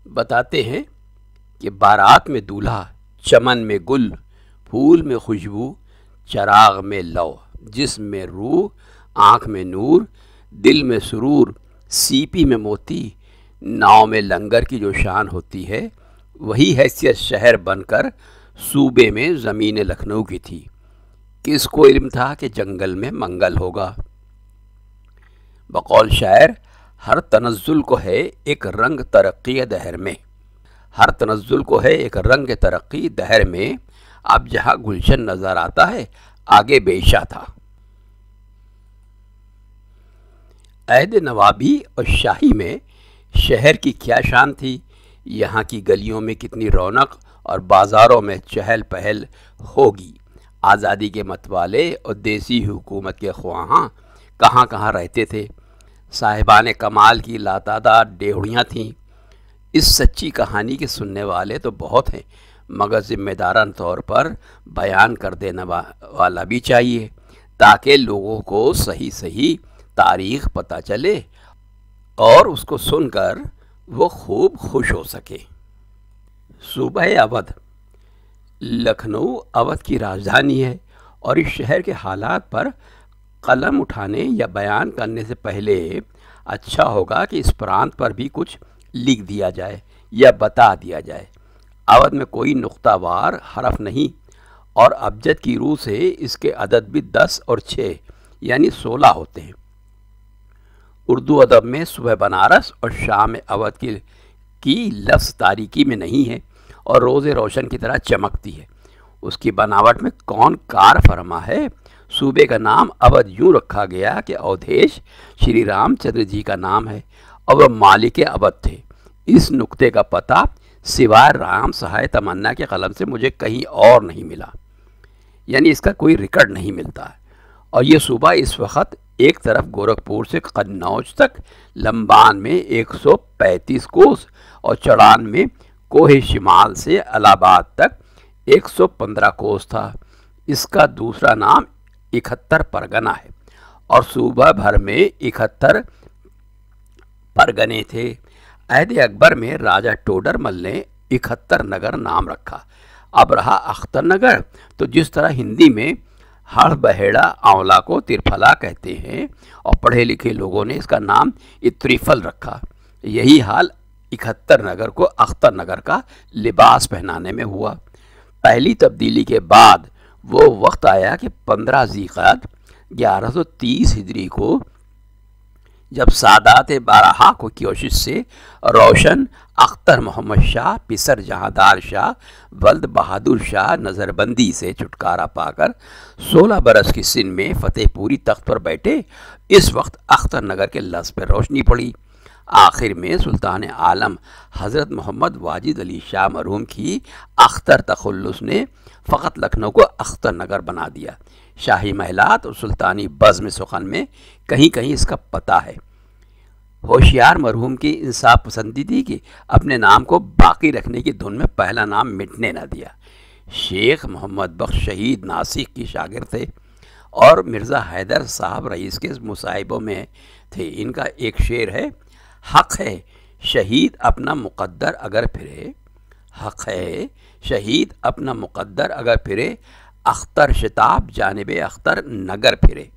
बताते हैं कि बारात में दूल्हा, चमन में गुल, फूल में खुशबू, चराग में लौ, जिस्म में रूह, आँख में नूर, दिल में सुरूर, सीपी में मोती, नाव में लंगर की जो शान होती है, वही हैसियत शहर बनकर सूबे में ज़मीन लखनऊ की थी। किसको इल्म था कि जंगल में मंगल होगा। बकौल शायर, हर तनज़्ज़ुल को है एक रंग तरक्की दहर में, हर तनज़्ज़ुल को है एक रंग तरक्की दहर में, अब जहाँ गुलशन नज़र आता है आगे बेशा था। अहद नवाबी और शाही में शहर की क्या शान थी। यहाँ की गलियों में कितनी रौनक और बाज़ारों में चहल पहल होगी। आज़ादी के मतवाले और देसी हुकूमत के ख्वाहां कहाँ कहाँ रहते थे। साहिबान कमाल की लातादाद डेवड़ियाँ थीं। इस सच्ची कहानी के सुनने वाले तो बहुत हैं, मगर ज़िम्मेदारान तौर पर बयान कर देने वाला भी चाहिए, ताकि लोगों को सही सही तारीख़ पता चले और उसको सुनकर वो खूब खुश हो सके। सूबह अवध। लखनऊ अवध की राजधानी है और इस शहर के हालात पर कलम उठाने या बयान करने से पहले अच्छा होगा कि इस प्रांत पर भी कुछ लिख दिया जाए या बता दिया जाए। अवध में कोई नुक्तावार हरफ नहीं और अबजद की रूह से इसके अदद भी 10 और 6 यानी 16 होते हैं। उर्दू अदब में सुबह बनारस और शाम अवध की लफ्ज़ तारीकी में नहीं है और रोज़े रोशन की तरह चमकती है। उसकी बनावट में कौन कार फरमा है। सूबे का नाम अवध यूँ रखा गया कि अवधेश श्री रामचंद्र जी का नाम है और वह मालिक अवध थे। इस नुक्ते का पता सिवाय राम सहाय तमन्ना के कलम से मुझे कहीं और नहीं मिला, यानी इसका कोई रिकॉर्ड नहीं मिलता। और ये सूबा इस वक्त एक तरफ गोरखपुर से कन्नौज तक लंबान में 135 कोस और चढ़ान में कोहे शिमाल से इलाहाबाद तक 115 कोस था। इसका दूसरा नाम 71 परगना है और सूबा भर में 71 परगने थे। अहद अकबर में राजा टोडरमल ने 71 नगर नाम रखा। अब रहा अख्तर नगर, तो जिस तरह हिंदी में हड़ बहेड़ा आंवला को तिरफला कहते हैं और पढ़े लिखे लोगों ने इसका नाम इत्रिफल रखा, यही हाल 71 नगर को अख्तर नगर का लिबास पहनाने में हुआ। पहली तब्दीली के बाद वो वक्त आया कि 15 ज़ीक़ात 1130 हिजरी को जब सादात बारहा को कोशिश से रोशन अख्तर मोहम्मद शाह पिसर जहांदार शाह वल्द बहादुर शाह नज़रबंदी से छुटकारा पाकर 16 बरस की सिन में फतेहपुरी तख्त पर बैठे, इस वक्त अख्तर नगर के लफ्ज़ पर रोशनी पड़ी। आखिर में सुल्तान आलम हज़रत मोहम्मद वाजिद अली शाह मरहूम की अख्तर तखल्लुस ने फ़कत लखनऊ को अख्तर नगर बना दिया। शाही महलात और सुल्तानी बज़्म सुखन में कहीं कहीं इसका पता है। होशियार मरहूम की इंसाफ पसंदी थी कि अपने नाम को बाकी रखने की धुन में पहला नाम मिटने न दिया। शेख मोहम्मद बख्श शहीद नासिक की शागिर्द थे और मिर्ज़ा हैदर साहब रईस के मुसाहिबों में थे। इनका एक शेर है, हक़ है शहीद अपना मुक़द्दर अगर फिरे, हक़ है शहीद अपना मुक़द्दर अगर फिरे, अख्तर शिताब जानिबे अख्तर नगर फिरे।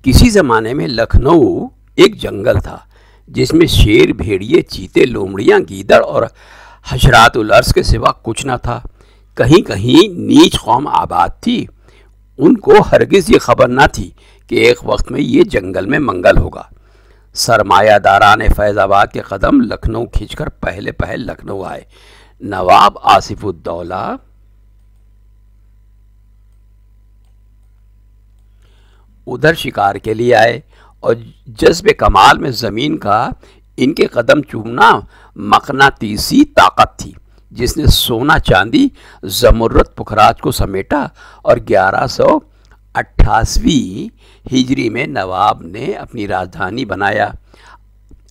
किसी ज़माने में लखनऊ एक जंगल था जिसमें शेर, भेड़िए, चीते, लोमड़ियाँ, गीदड़ और हशरातुल अर्ज़ के सिवा कुछ न था। कहीं कहीं नीच कौम आबाद थी। उनको हरगिज़ ये खबर न थी कि एक वक्त में ये जंगल में मंगल होगा। सरमायादारान फैज़ाबाद के कदम लखनऊ खींचकर पहले पहल लखनऊ आए। नवाब आसिफुद्दौला उधर शिकार के लिए आए और जज्बे कमाल में ज़मीन का इनके कदम चूमना मकनातीसी ताकत थी जिसने सोना, चांदी, ज़मुर्रद, पुखराज को समेटा और 1188वीं हिजरी में नवाब ने अपनी राजधानी बनाया।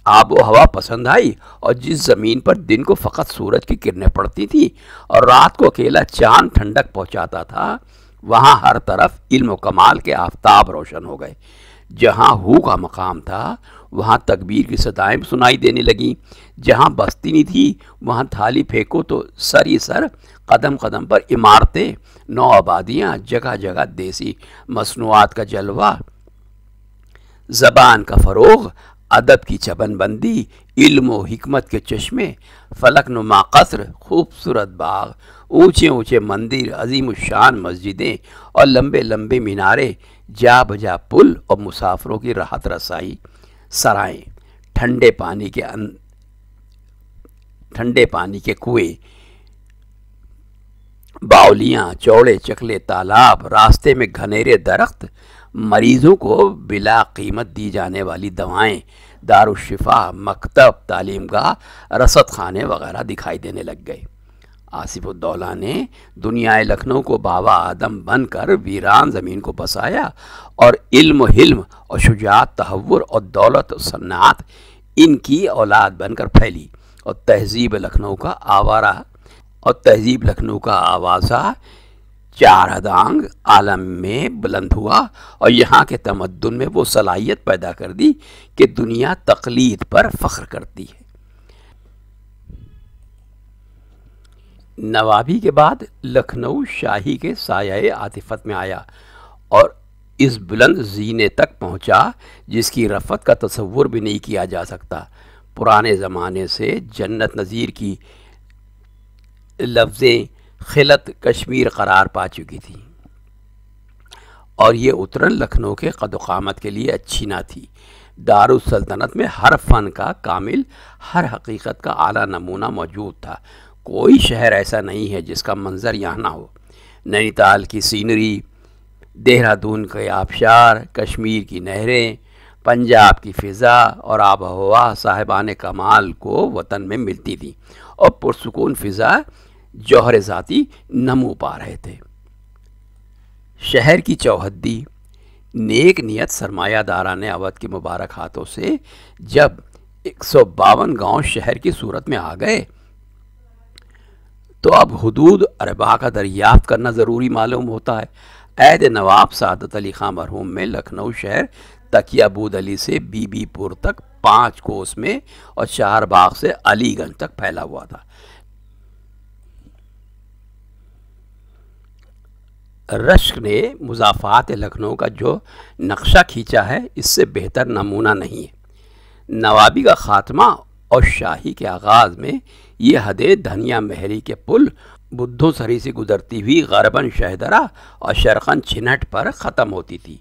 आबो हवा पसंद आई और जिस ज़मीन पर दिन को फ़कत सूरज की किरणें पड़ती थी और रात को अकेला चांद ठंडक पहुंचाता था, वहाँ हर तरफ इल्म व कमाल के आफताब रोशन हो गए। जहाँ हू का मकाम था वहाँ तकबीर की सदाएं सुनाई देने लगीं। जहाँ बस्ती नहीं थी वहाँ थाली फेंको तो सर ही सर, कदम कदम पर इमारतें, नौ आबादियाँ, जगह जगह देसी मसनूआत का जलवा, ज़बान का फ़रोग़, अदब की चबनबंदी, इल्म व हिकमत के चश्मे, फलक नुमा कसर, खूबसूरत बाग, ऊंचे ऊंचे मंदिर, अजीम शान मस्जिदें और लंबे लंबे मीनारे, जा बजा पुल और मुसाफिरों की राहत रसाई सराएं, ठंडे पानी के कुएं, बावलियाँ, चौड़े चकले तालाब, रास्ते में घनेरे दरख्त, मरीजों को बिला कीमत दी जाने वाली दवाएं, दारुशिफा, मकतब, तालीमगाह, रसद खाने वगैरह दिखाई देने लग गए। आसिफुद्दौला ने दुनियाए लखनऊ को बाबा आदम बनकर वीरान ज़मीन को बसाया और इल्म, हिल्म और शुजात, तहव्वुर और दौलत और सन्नात इनकी औलाद बनकर फैली और तहजीब लखनऊ का आवाज़ा चारहदांग आलम में बुलंद हुआ और यहाँ के तमद्दुन में वो सलाहियत पैदा कर दी कि दुनिया तकलीद पर फ़ख्र करती है। नवाबी के बाद लखनऊ शाही के साये आतिफत में आया और इस बुलंद ज़ीने तक पहुँचा जिसकी रफ़त का तसव्वुर भी नहीं किया जा सकता। पुराने ज़माने से जन्नत नज़ीर की लफ्ज़ें खिलत कश्मीर करार पा चुकी थी और ये उतरन लखनऊ के क़द-ओ-क़ामत के लिए अच्छी ना थी। दारुस सल्तनत में हर फ़न का कामिल, हर हकीकत का आला नमूना मौजूद था। कोई शहर ऐसा नहीं है जिसका मंज़र यहाँ ना हो। नैनीताल की सीनरी, देहरादून के आबशार, कश्मीर की नहरें, पंजाब की फ़िज़ा और आब व हवा साहिबान कमाल को वतन में मिलती थी और पुरसुकून फ़िज़ा जौहर ज़ाती नमू पा रहे थे। शहर की चौहद्दी नेक नियत सरमायादारान अवध के मुबारक हाथों से जब 152 गांव शहर की सूरत में आ गए तो अब हुदूद अरबा का दरियाफ्त करना ज़रूरी मालूम होता है। ऐद नवाब सादत अली खां मरहूम में लखनऊ शहर तकिया बूद अली से बीबीपुर तक 5 कोस में और 4 बाग से अलीगंज तक फैला हुआ था। रश्क ने मुज़ाफ़ात लखनऊ का जो नक्शा खींचा है इससे बेहतर नमूना नहीं है। नवाबी का ख़ात्मा और शाही के आगाज़ में ये हदें धनिया महरी के पुल बुद्धो सरी से गुजरती हुई गरबन शहदरा और शरकन छिनट पर ख़त्म होती थी।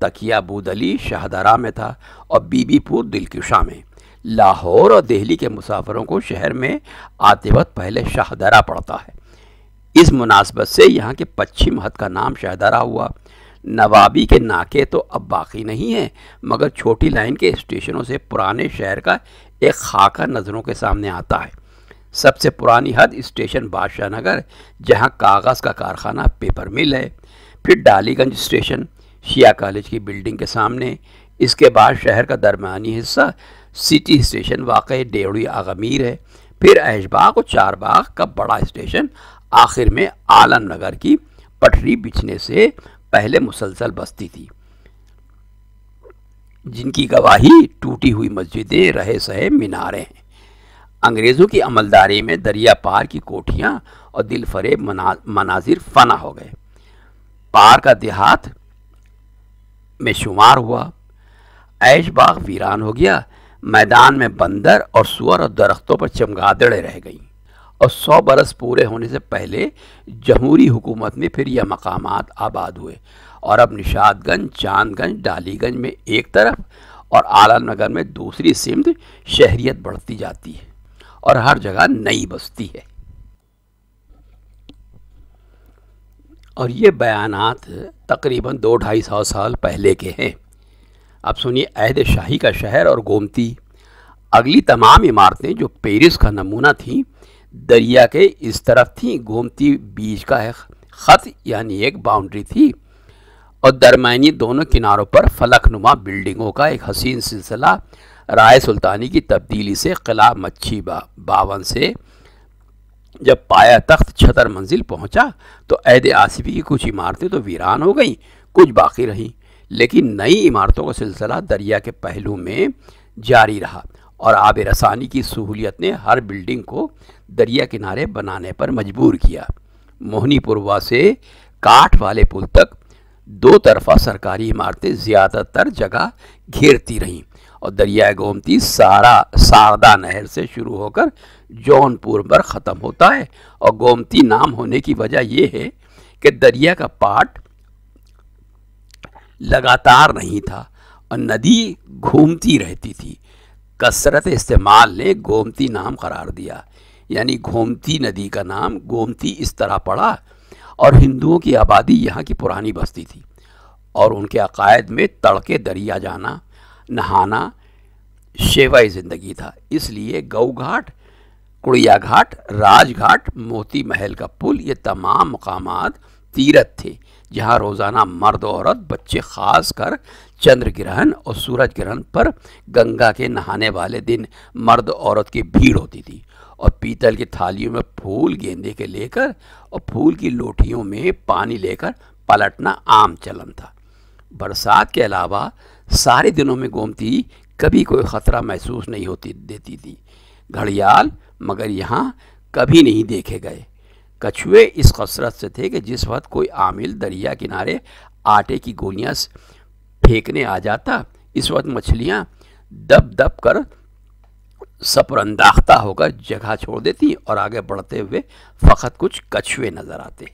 तकिया बूद अली शाहदरा में था और बीबीपुर दिलकुशा में। लाहौर और दिल्ली के मुसाफिरों को शहर में आते वक्त पहले शाहदरा पड़ता है। इस मुनासबत से यहाँ के पश्चिम हद का नाम शाहदरा हुआ। नवाबी के नाके तो अब बाकी नहीं है मगर छोटी लाइन के स्टेशनों से पुराने शहर का एक खाका नज़रों के सामने आता है। सबसे पुरानी हद स्टेशन बादशाह नगर जहाँ कागज़ का कारखाना पेपर मिल है, फिर डालीगंज स्टेशन शिया कॉलेज की बिल्डिंग के सामने, इसके बाद शहर का दरमियानी हिस्सा सिटी स्टेशन वाक़ई डेवड़ी आगमीर है, फिर ऐशबाग और चारबाग का बड़ा स्टेशन, आखिर में आलम नगर की पटरी बिछने से पहले मुसलसल बस्ती थी जिनकी गवाही टूटी हुई मस्जिदें, रहे सहे मीनारे हैं। अंग्रेज़ों की अमलदारी में दरिया पार की कोठियाँ और दिल फरेब मनाजिर फना हो गए। पार का देहात में शुमार हुआ। ऐशबाग वीरान हो गया। मैदान में बंदर और सुअर और दरख्तों पर चमगादड़ें रह गईं और 100 बरस पूरे होने से पहले जमहूरी हुकूमत में फिर यह मकामात आबाद हुए और अब निशादगंज, चांदगंज, डालीगंज में एक तरफ और आलम नगर में दूसरी सिमत शहरियत बढ़ती जाती है और हर जगह नई बस्ती है। और ये बयानात तकरीबन 200-250 साल पहले के हैं। अब सुनिए अहद शाही का शहर और गोमती। अगली तमाम इमारतें जो पेरिस का नमूना थीं दरिया के इस तरफ थी। गोमती बीच का एक ख़त यानी एक बाउंड्री थी और दरमियानी दोनों किनारों पर फलकनुमा बिल्डिंगों का एक हसीन सिलसिला। राय सुल्तानी की तब्दीली से किला मच्छी बावन से जब पाया तख्त छतर मंजिल पहुंचा तो ऐद आसिफी की कुछ इमारतें तो वीरान हो गईं, कुछ बाकी रहीं, लेकिन नई इमारतों का सिलसिला दरिया के पहलू में जारी रहा और आब रसानी की सहूलियत ने हर बिल्डिंग को दरिया किनारे बनाने पर मजबूर किया। मोहनीपुरवा से काठ वाले पुल तक दो तरफा सरकारी इमारतें ज़्यादातर जगह घेरती रहीं और दरियाए गोमती शारदा नहर से शुरू होकर जौनपुर पर ख़त्म होता है। और गोमती नाम होने की वजह यह है कि दरिया का पाट लगातार नहीं था और नदी घूमती रहती थी। कसरत इस्तेमाल ने गोमती नाम करार दिया, यानी गोमती नदी का नाम गोमती इस तरह पड़ा। और हिंदुओं की आबादी यहाँ की पुरानी बस्ती थी और उनके अकायद में तड़के दरिया जाना, नहाना शेवाई ज़िंदगी था। इसलिए गऊ घाट, कुड़िया घाट, राजघाट, मोती महल का पुल, ये तमाम मकामात तीरथ थे जहाँ रोज़ाना मर्द औरत बच्चे खास कर चंद्र ग्रहण और सूरज ग्रहण पर गंगा के नहाने वाले दिन मर्द औरत की भीड़ होती थी। और पीतल की थालियों में फूल गेंदे के लेकर और फूल की लोटियों में पानी लेकर पलटना आम चलन था। बरसात के अलावा सारे दिनों में गोमती कभी कोई ख़तरा महसूस नहीं होती देती थी। घड़ियाल मगर यहाँ कभी नहीं देखे गए। कछुए इस कसरत से थे कि जिस वक्त कोई आमिल दरिया किनारे आटे की गोलियाँ फेंकने आ जाता, इस वक्त मछलियाँ दब दब कर सपरंदाख्ता होकर जगह छोड़ देती और आगे बढ़ते हुए फ़कत कुछ कछुए नज़र आते।